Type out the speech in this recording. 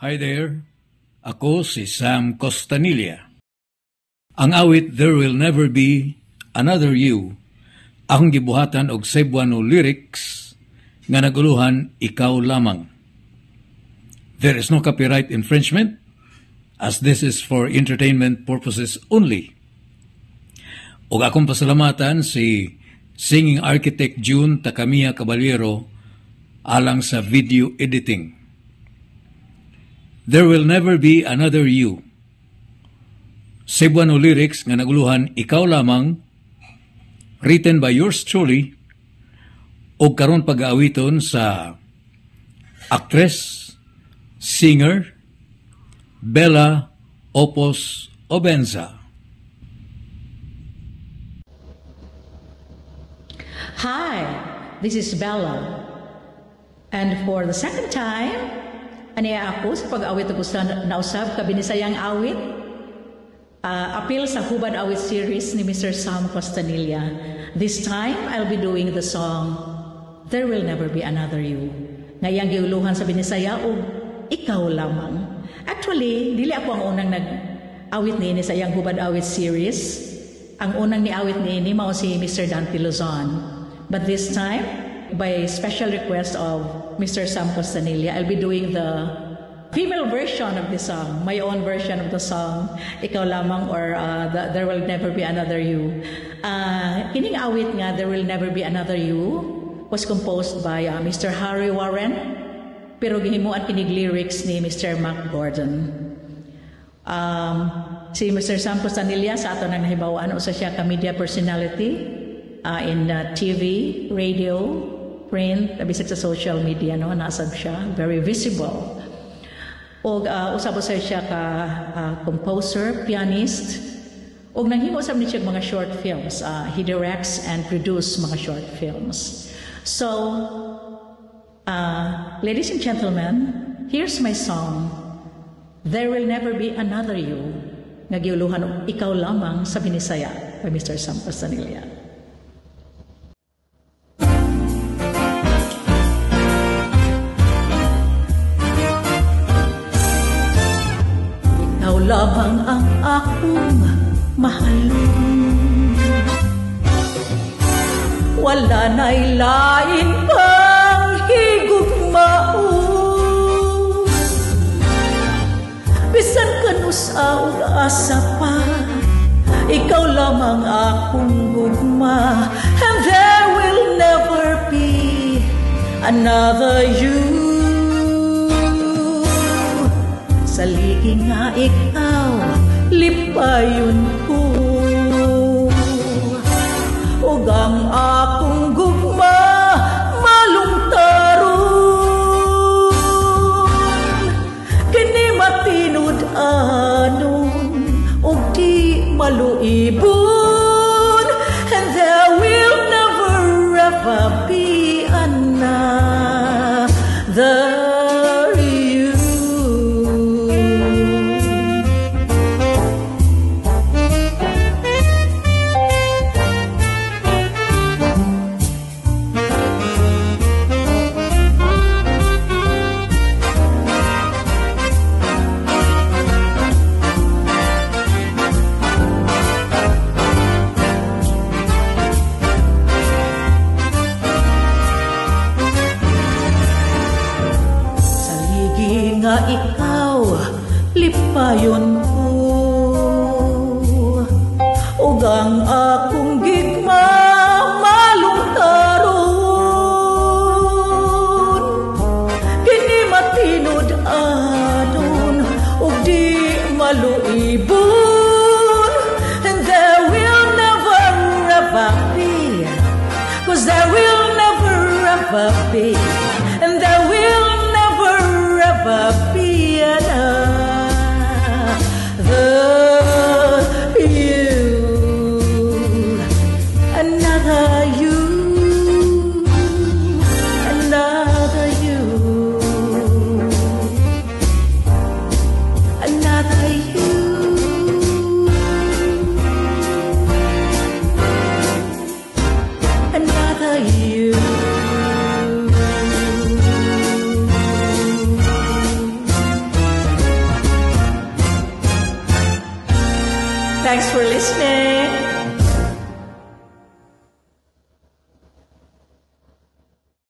Hi there, ako si Sam Costanilla. Ang awit There Will Never Be Another You, ang gibuhatan og Cebuano lyrics nga naguluhan Ikaw Lamang. There is no copyright infringement as this is for entertainment purposes only. Og akong pasalamatan si singing architect June Takamiya Caballero alang sa video editing. There Will Never Be Another You. Cebuano lyrics nga naguluhan Ikaw Lamang, written by yours truly, o karon pag-aawiton sa actress, singer, Bella Opos Obenza. Hi, this is Bella. And for the second time, aniya ako sa pag-awit ko sa nausab ka binisayang awit. Appeal sa Hubad Awit series ni Mr. Sam Costanilla. This time, I'll be doing the song There Will Never Be Another You. Ngayang giuluhan sa binisaya o Ikaw Lamang. Actually, dili ako ang unang nag-awit ni sa iyang Hubad Awit series. Ang unang ni-awit ni mao si Mr. Dante Luzon. But this time, by special request of Mr. Sam Costanilla, I'll be doing the female version of the song, my own version of the song, Ikaw Lamang, or There Will Never Be Another You. Kining awit nga, There Will Never Be Another You, was composed by Mr. Harry Warren, pero gihimuan kinig lyrics ni Mr. Mac Gordon. Si Mr. Sam Costanilla, sa ato nang nahibawaan, usa siya ka-media personality in TV, radio, print, bisag sa social media, no, nasab siya, very visible. O usab sa siya ka composer, pianist, o nanghimo usab ni siya mga short films. He directs and produces mga short films. So, ladies and gentlemen, here's my song, There Will Never Be Another You, nga giuluhan Ikaw Lamang sa Binisaya by Mr. Sam Costanilla. Ikaw lamang ang akong mahalon, wala na'y lain pang higugmao. Bisan kanusa ug asa pa, ikaw lamang akong gugma, and there will never be another you. Sa ligi nga ikaw, lipayon ko, ug ang akong gugma, malungtaron. Kini matinud anon, ug di maluibon, and there will never ever be another. Nga ikaw, lipayon ko, ug ang akong gigma, malungtaron. Kini matinud anon, ug di maluibon, and there will never ever be, 'cause there will never ever be, and there will be another you, another you, another you, another you, another you. Thanks for listening.